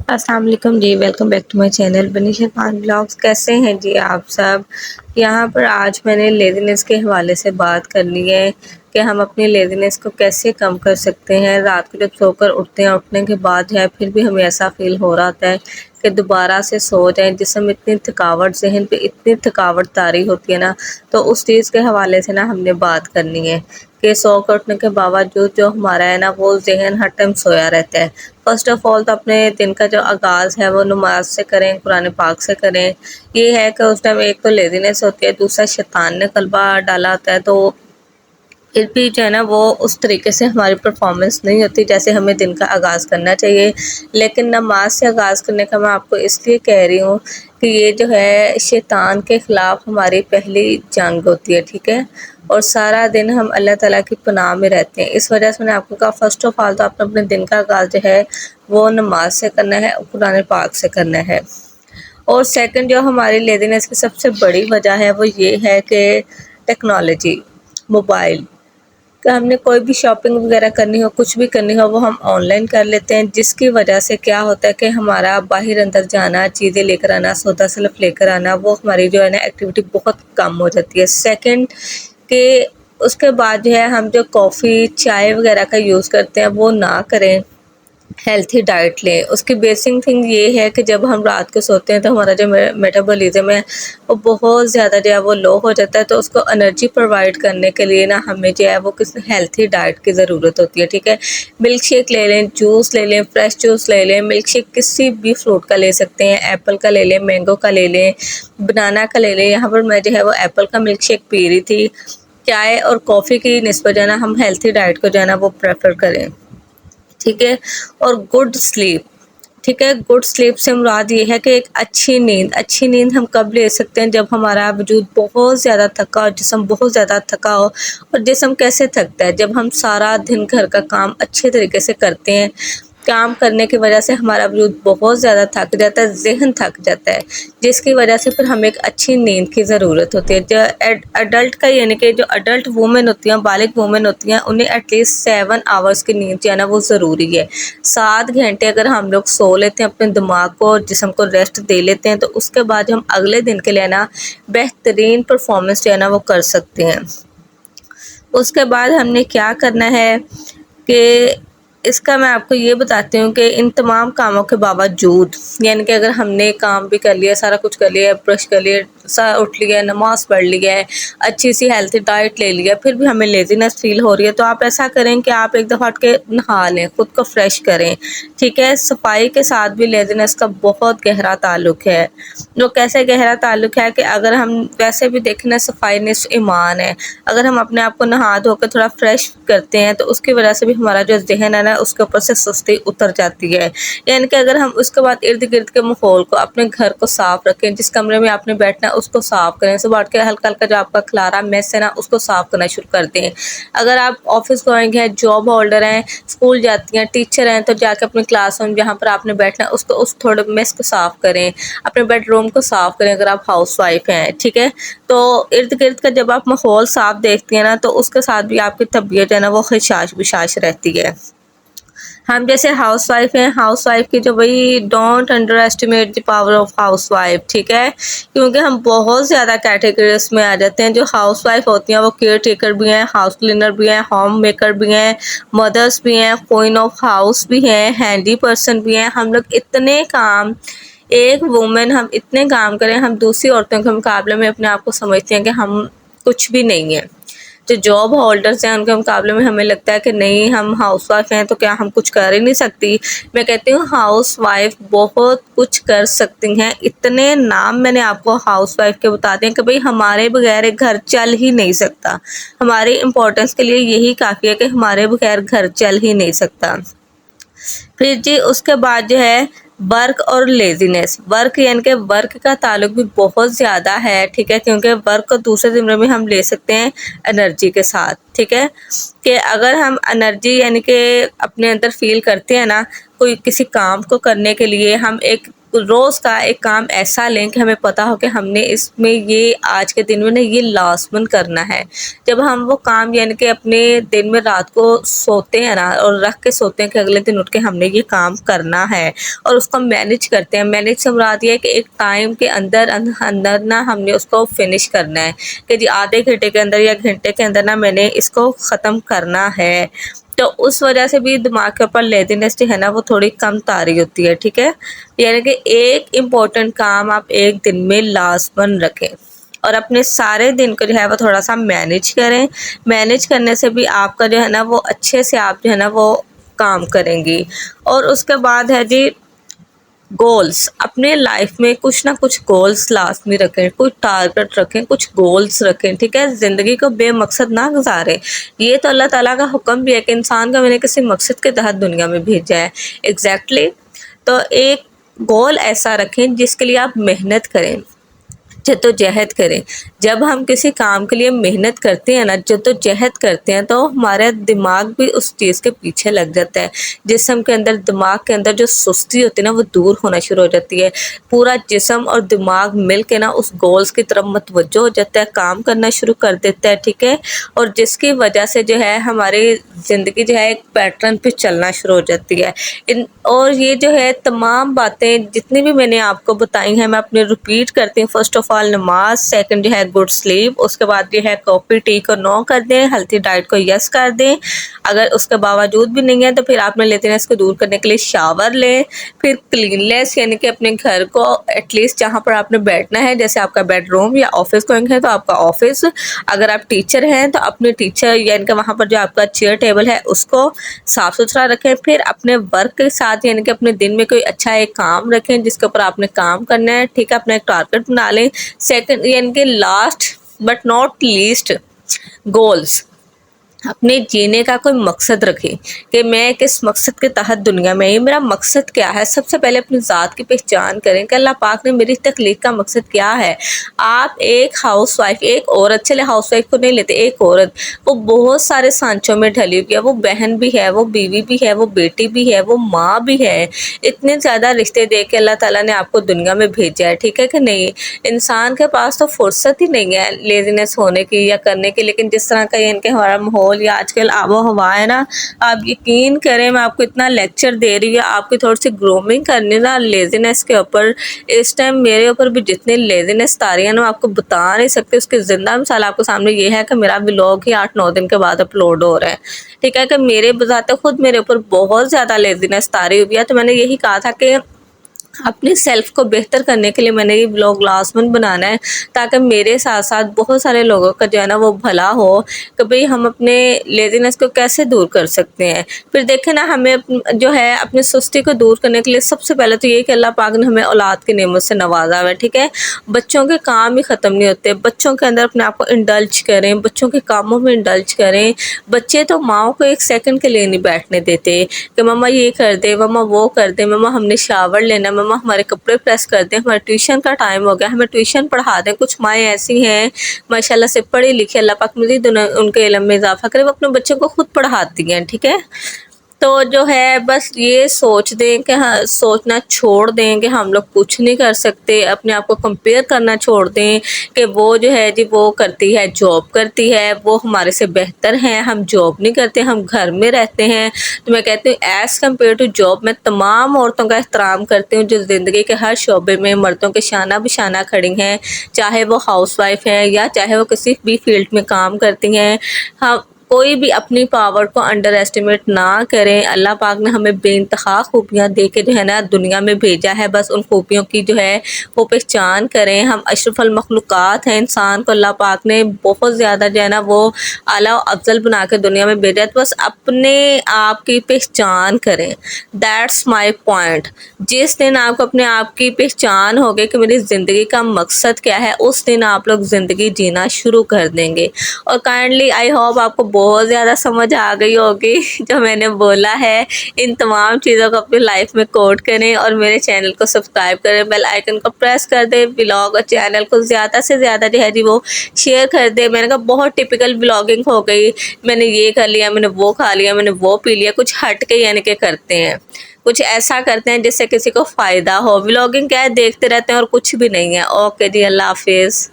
السلام علیکم جی، welcome back to my channel بنی شفان بلاگس۔ کیسے ہیں جی آپ سب؟ یہاں پر آج میں نے لیزینس کے حوالے سے بات کرنی ہے کہ ہم اپنی لیزینس کو کیسے کم کر سکتے ہیں۔ رات کو جب سو کر اٹھتے ہیں، اٹھنے کے بعد پھر بھی ہمیں ایسا فیل ہو رہا ہوتا ہے کہ دوبارہ سے سو جائیں، جسم اتنی تھکاوٹ، ذہن پہ اتنی تھکاوٹ طاری ہوتی ہے نا، تو اس چیز کے حوالے سے ہم نے بات کرنی ہے کہ سو کر اٹھنے کے باوجود جو ہمارا ہے وہ ذہن ہر ٹائم سویا رہتا ہے۔ فرسٹ آف آل تو اپنے دن کا جو آغاز ہے وہ نماز سے کریں، قرآن پاک سے کریں۔ یہ ہے کہ اس ٹائم ایک تو لیزینس ہوتی ہے، دوسرا شیطان نے غلبہ ڈالا ہوتا ہے، تو پھر بھی جو ہے وہ اس طریقے سے ہماری پرفارمنس نہیں ہوتی جیسے ہمیں دن کا آغاز کرنا چاہیے۔ لیکن نماز سے آغاز کرنے کا میں آپ کو اس لیے کہہ رہی ہوں کہ یہ جو ہے شیطان کے خلاف ہماری پہلی جنگ ہوتی ہے، ٹھیک ہے، اور سارا دن ہم اللہ تعالیٰ کی پناہ میں رہتے ہیں۔ اس وجہ سے میں نے آپ کو کہا فرسٹ آف آل تو آپ نے اپنے دن کا آغاز جو ہے وہ نماز سے کرنا ہے، قرآن پاک سے کرنا ہے۔ اور سیکنڈ جو ہماری لیزینس کی سب سے بڑی وجہ ہے وہ یہ ہے کہ ٹیکنالوجی، موبائل، کہ ہم نے کوئی بھی شاپنگ وغیرہ کرنی ہو، کچھ بھی کرنی ہو، وہ ہم آن لائن کر لیتے ہیں، جس کی وجہ سے کیا ہوتا ہے کہ ہمارا باہر اندر جانا، چیزیں لے کر آنا، سودا سلف لے کر آنا، وہ ہماری جو ہے نا ایکٹیویٹی بہت کم ہو جاتی ہے۔ سیکنڈ کہ اس کے بعد جو ہے ہم جو کافی چائے وغیرہ کا یوز کرتے ہیں وہ نہ کریں، ہیلتھی ڈائٹ لیں۔ اس کی بیسک تھنگ یہ ہے کہ جب ہم رات کو سوتے ہیں تو ہمارا جو میٹابولزم ہے وہ بہت زیادہ جو ہے وہ لو ہو جاتا ہے، تو اس کو انرجی پرووائڈ کرنے کے لیے ہمیں جو ہے وہ کسی ہیلتھی ڈائٹ کی ضرورت ہوتی ہے، ٹھیک ہے۔ ملک شیک لے لیں، جوس لے لیں، فریش جوس لے لیں، ملک شیک کسی بھی فروٹ کا لے سکتے ہیں، ایپل کا لے لیں، مینگو کا لے لیں، بنانا کا لے لیں۔ یہاں پر میں جو ہے وہ ایپل کا ملک شیک پی رہی تھی۔ چائے اور کافی کی نسبت جو ہے ہم ہیلتھی ڈائٹ کو جو ہے وہ پریفر کریں، ٹھیک ہے۔ اور گڈ سلیپ، ٹھیک ہے، گڈ سلیپ سے مراد یہ ہے کہ ایک اچھی نیند۔ اچھی نیند ہم کب لے سکتے ہیں؟ جب ہمارا وجود بہت زیادہ تھکا ہو، جسم بہت زیادہ تھکا ہو۔ اور جسم کیسے تھکتا ہے؟ جب ہم سارا دن گھر کا کام اچھے طریقے سے کرتے ہیں، کام کرنے کی وجہ سے ہمارا وجود بہت زیادہ تھک جاتا ہے، ذہن تھک جاتا ہے، جس کی وجہ سے پھر ہمیں ایک اچھی نیند کی ضرورت ہوتی ہے۔ جو ایڈلٹ کا یعنی کہ جو ایڈلٹ وومن ہوتی ہیں، بالغ وومن ہوتی ہیں، انہیں ایٹ لیسٹ 7 آورس کی نیند جو ہے وہ ضروری ہے۔ 7 گھنٹے اگر ہم لوگ سو لیتے ہیں، اپنے دماغ کو اور جسم کو ریسٹ دے لیتے ہیں، تو اس کے بعد ہم اگلے دن کے لیے بہترین پرفارمنس جو ہے وہ کر سکتے ہیں۔ اس کے بعد ہم نے کیا کرنا ہے کہ اس کا میں آپ کو یہ بتاتی ہوں کہ ان تمام کاموں کے باوجود، یعنی کہ اگر ہم نے کام بھی کر لیا، سارا کچھ کر لیا، برش کر لیا، اٹھ لیا، نماز پڑھ لی ہے، اچھی سی ہیلتھی ڈائٹ لے لیا، پھر بھی ہمیں لیزینس فیل ہو رہی ہے، تو آپ ایسا کریں کہ آپ ایک دفعہ اٹھ کے نہا لیں، خود کو فریش کریں، ٹھیک ہے۔ صفائی کے ساتھ بھی لیزینس کا بہت گہرا تعلق ہے۔ جو کیسے گہرا تعلق ہے کہ اگر ہم ویسے بھی دیکھیں نا، صفائی نصف ایمان ہے۔ اگر ہم اپنے آپ کو نہا دھو کے تھوڑا فریش کرتے ہیں تو اس کی وجہ سے بھی ہمارا جو ذہن ہے اس کے اوپر سے سستی اتر جاتی ہے۔ یعنی کہ اگر ہم اس کے بعد ارد گرد کے ماحول کو، اپنے گھر کو صاف رکھیں، جس کمرے میں آپ نے بیٹھنا ہے اس کو صاف کریں، صبح اٹھ کے ہلکا ہلکا جو آپ کا کھلارا میس ہے اس کو صاف کرنا شروع کر دیں۔ اگر آپ آفس گوئنگ ہیں، جاب ہولڈر ہیں، اسکول جاتی ہیں، ٹیچر ہیں، تو جا کے اپنے کلاس روم جہاں پر آپ نے بیٹھنا ہے اس تھوڑے میس کو صاف کریں، اپنے بیڈ روم کو صاف کریں اگر آپ ہاؤس وائف ہیں، ٹھیک ہے۔ تو ارد گرد کا جب آپ ماحول صاف دیکھتی ہیں تو اس کے ساتھ بھی آپ کی طبیعت ہے وہ خشاش بشاش رہتی ہے۔ ہم جیسے ہاؤس وائف ہیں، ہاؤس وائف کی جو don't under estimate the power of house wife, ٹھیک ہے، کیونکہ ہم بہت زیادہ کیٹیگریز میں آ جاتے ہیں۔ جو ہاؤس وائف ہوتی ہیں وہ کیئر ٹیکر بھی ہیں، ہاؤس کلینر بھی ہیں، ہوم میکر بھی ہیں، مدرس بھی ہیں، کوئین آف ہاؤس بھی ہیں، ہینڈی پرسن بھی ہیں۔ ہم لوگ اتنے کام، ایک وومن ہم اتنے کام کریں، ہم دوسری عورتوں کے مقابلے میں اپنے آپ کو سمجھتے ہیں کہ ہم کچھ بھی نہیں ہیں۔ جو جاب ہولڈرز ہیں ان کے مقابلے میں ہمیں لگتا ہے کہ نہیں، ہم ہاؤس وائف ہیں تو کیا ہم کچھ کر ہی نہیں سکتی؟ میں کہتی ہوں ہاؤس وائف بہت کچھ کر سکتی ہیں۔ اتنے نام میں نے آپ کو ہاؤس وائف کے بتا دیں کہ ہمارے بغیر ایک گھر چل ہی نہیں سکتا۔ ہماری امپورٹنس کے لیے یہی کافی ہے کہ ہمارے بغیر گھر چل ہی نہیں سکتا۔ پھر جی اس کے بعد جو ہے ورک اور لیزینس۔ ورک یعنی کہ ورک کا تعلق بھی بہت زیادہ ہے، ٹھیک ہے، کیونکہ ورک کو دوسرے زمرے میں ہم لے سکتے ہیں انرجی کے ساتھ، ٹھیک ہے، کہ اگر ہم انرجی یعنی کہ اپنے اندر فیل کرتے ہیں نا کوئی کسی کام کو کرنے کے لیے، ہم ایک روز کا ایک کام ایسا لیں کہ ہمیں پتا ہو کہ ہم نے اس میں یہ آج کے دن میں نے یہ لازمن کرنا ہے۔ جب ہم وہ کام یعنی کہ اپنے دن میں رات کو سوتے ہیں نا اور رکھ کے سوتے ہیں کہ اگلے دن اٹھ کے ہم نے یہ کام کرنا ہے اور اس کو مینج کرتے ہیں، مینج سے مراد یہ ہے کہ ایک ٹائم کے اندر نا ہم نے اس کو فنش کرنا ہے کہ جی آدھے گھنٹے کے اندر یا گھنٹے کے اندر نا میں نے اس کو ختم کرنا ہے۔ تو اس وجہ سے بھی دماغ کے اوپر لیزینس جو ہے نا وہ تھوڑی کم طاری ہوتی ہے، ٹھیک ہے، یعنی کہ ایک امپورٹنٹ کام آپ ایک دن میں لازمن رکھیں اور اپنے سارے دن کو جو ہے وہ تھوڑا سا مینج کریں۔ مینج کرنے سے بھی آپ کا جو ہے نا وہ اچھے سے آپ جو ہے نا وہ کام کریں گی۔ اور اس کے بعد ہے جی گولز، اپنے لائف میں کچھ نہ کچھ گولز لازمی رکھیں، کچھ ٹارگٹ رکھیں، کچھ گولز رکھیں، ٹھیک ہے، زندگی کو بے مقصد نہ گزاریں۔ یہ تو اللہ تعالیٰ کا حکم بھی ہے کہ انسان کو میں نے کسی مقصد کے تحت دنیا میں بھیجا ہے، ایگزیکٹلی۔ تو ایک گول ایسا رکھیں جس کے لیے آپ محنت کریں، جدوجہد کریں۔ جب ہم کسی کام کے لیے محنت کرتے ہیں نا، جدوجہد کرتے ہیں، تو ہمارا دماغ بھی اس چیز کے پیچھے لگ جاتا ہے، جسم کے اندر دماغ کے اندر جو سستی ہوتی ہے نا وہ دور ہونا شروع ہو جاتی ہے، پورا جسم اور دماغ مل کے نا اس گولز کی طرف متوجہ ہو جاتا ہے، کام کرنا شروع کر دیتا ہے، ٹھیک ہے، اور جس کی وجہ سے جو ہے ہماری زندگی جو ہے ایک پیٹرن پہ چلنا شروع ہو جاتی ہے۔ اور یہ جو ہے تمام باتیں جتنی بھی میں نے آپ کو بتائی ہیں میں اپنے ریپیٹ کرتی ہوں۔ فرسٹ آف آل نماز، سیکنڈ جو ہے گڈ سلیپ، اس کے بعد جو ہے کافی ٹی کو نو کر دیں، ہیلتھی ڈائٹ کو یس کر دیں، اگر اس کے باوجود بھی نہیں ہے تو پھر آپ نے لیزینس کو دور کرنے کے لیے شاور لیں، پھر کلینلیس یعنی کہ اپنے گھر کو ایٹ لیسٹ جہاں پر آپ نے بیٹھنا ہے، جیسے آپ کا بیڈ روم یا آفس گوئنگ ہے تو آپ کا آفس، اگر آپ ٹیچر ہیں تو اپنے ٹیچر یعنی کہ وہاں پر جو آپ کا چیئر ٹیبل ہے اس کو صاف ستھرا رکھیں۔ پھر اپنے ورک کے ساتھ یعنی کہ اپنے دن میں کوئی اچھا ایک کام رکھیں جس کے اوپر آپ نے کام کرنا ہے، ٹھیک ہے، اپنا ایک ٹارگٹ بنا لیں۔ سیکنڈ یعنی کہ last but not least, goals, اپنے جینے کا کوئی مقصد رکھیں کہ میں کس مقصد کے تحت دنیا میں آئی، میرا مقصد کیا ہے۔ سب سے پہلے اپنی ذات کی پہچان کریں کہ اللہ پاک نے میری تخلیق کا مقصد کیا ہے۔ آپ ایک ہاؤس وائف، ایک عورت، چلے ہاؤس وائف کو نہیں لیتے، ایک عورت وہ بہت سارے سانچوں میں ڈھلی ہوئی ہے، وہ بہن بھی ہے، وہ بیوی بھی ہے، وہ بیٹی بھی ہے، وہ ماں بھی ہے، اتنے زیادہ رشتے دے کے اللہ تعالیٰ نے آپ کو دنیا میں بھیجا ہے، ٹھیک ہے کہ نہیں۔ انسان کے پاس تو فرصت ہی نہیں ہے لیزینس ہونے کی یا کرنے کی، لیکن جس طرح کا یہ ان کے ہمارا ماحول یا آج کل آب و ہوا ہے نا، آپ یقین کریں میں آپ کو اتنا لیکچر دے رہی ہوں، آپ کی تھوڑی سی گرومنگ کرنی نا لیزینس کے اوپر۔ اس ٹائم میرے اوپر بھی جتنے لیزینس طاری ہیں نا آپ کو بتا نہیں سکتے، اس کی زندہ مثال آپ کو سامنے یہ ہے کہ میرا ولاگ ہی 8-9 دن کے بعد اپلوڈ ہو رہا ہے، ٹھیک ہے، کہ میرے بذات خود میرے اوپر بہت زیادہ لیزینس طاری ہوئی ہے۔ تو میں نے یہی کہا تھا کہ اپنی سیلف کو بہتر کرنے کے لیے میں نے یہ بلاگ لازمن بنانا ہے تاکہ میرے ساتھ ساتھ بہت سارے لوگوں کا جو ہے نا وہ بھلا ہو کہ بھئی ہم اپنے لیزینس کو کیسے دور کر سکتے ہیں۔ پھر دیکھیں نا ہمیں جو ہے اپنی سستی کو دور کرنے کے لیے سب سے پہلے تو یہ کہ اللہ پاک نے ہمیں اولاد کی نعمت سے نوازا ہوا ہے، ٹھیک ہے، بچوں کے کام ہی ختم نہیں ہوتے، بچوں کے اندر اپنے آپ کو انڈلج کریں، بچوں کے کاموں میں انڈلج کریں۔ بچے تو ماؤں کو ایک سیکنڈ کے لیے نہیں بیٹھنے دیتے کہ مما یہ کر دے، مما وہ کر دے، مما ہم نے شاور لینا، مما ہمارے کپڑے پریس کر دیں، ہمارے ٹیوشن کا ٹائم ہو گیا، ہمیں ٹیوشن پڑھا دیں۔ کچھ مائیں ایسی ہیں ماشاءاللہ سے پڑھی لکھی، اللہ پاک مزید ان کے علم میں اضافہ کرے، وہ اپنے بچوں کو خود پڑھاتی ہیں، ٹھیک ہے۔ تو جو ہے بس یہ سوچ دیں کہ سوچنا چھوڑ دیں کہ ہم لوگ کچھ نہیں کر سکتے، اپنے آپ کو کمپیئر کرنا چھوڑ دیں کہ وہ جو ہے جی وہ کرتی ہے، جاب کرتی ہے، وہ ہمارے سے بہتر ہیں، ہم جاب نہیں کرتے، ہم گھر میں رہتے ہیں۔ تو میں کہتی ہوں ایز کمپیئر ٹو جاب میں تمام عورتوں کا احترام کرتی ہوں جو زندگی کے ہر شعبے میں مردوں کے شانہ بشانہ کھڑی ہیں، چاہے وہ ہاؤس وائف ہیں یا چاہے وہ کسی بھی فیلڈ میں کام کرتی ہیں۔ ہم کوئی بھی اپنی پاور کو انڈر ایسٹیمیٹ نہ کریں، اللہ پاک نے ہمیں بے انتہا خوبیاں دے کے جو ہے نا دنیا میں بھیجا ہے، بس ان خوبیوں کی جو ہے وہ پہچان کریں۔ ہم اشرف المخلوقات ہیں، انسان کو اللہ پاک نے بہت زیادہ جو ہے نا وہ اعلیٰ و افضل بنا کے دنیا میں بھیجا ہے، تو بس اپنے آپ کی پہچان کریں، دیٹس مائی پوائنٹ۔ جس دن آپ کو اپنے آپ کی پہچان ہوگی کہ میری زندگی کا مقصد کیا ہے، اس دن آپ لوگ زندگی جینا شروع کر دیں گے۔ اور کائنڈلی آئی ہوپ آپ کو بہت زیادہ سمجھ آ گئی ہوگی جو میں نے بولا ہے۔ ان تمام چیزوں کو اپنی لائف میں کوٹ کریں اور میرے چینل کو سبسکرائب کریں، بیل آئیکن کو پریس کر دیں، بلاگ اور چینل کو زیادہ سے زیادہ جو ہے جی وہ شیئر کر دیں۔ میں نے کہا بہت ٹپیکل بلاگنگ ہو گئی، میں نے یہ کر لیا، میں نے وہ کھا لیا، میں نے وہ پی لیا، کچھ ہٹ کے یعنی کہ کرتے ہیں، کچھ ایسا کرتے ہیں جس سے کسی کو فائدہ ہو۔ بلاگنگ کیا ہے، دیکھتے رہتے ہیں اور کچھ بھی نہیں ہے۔ اوکے جی، اللہ حافظ۔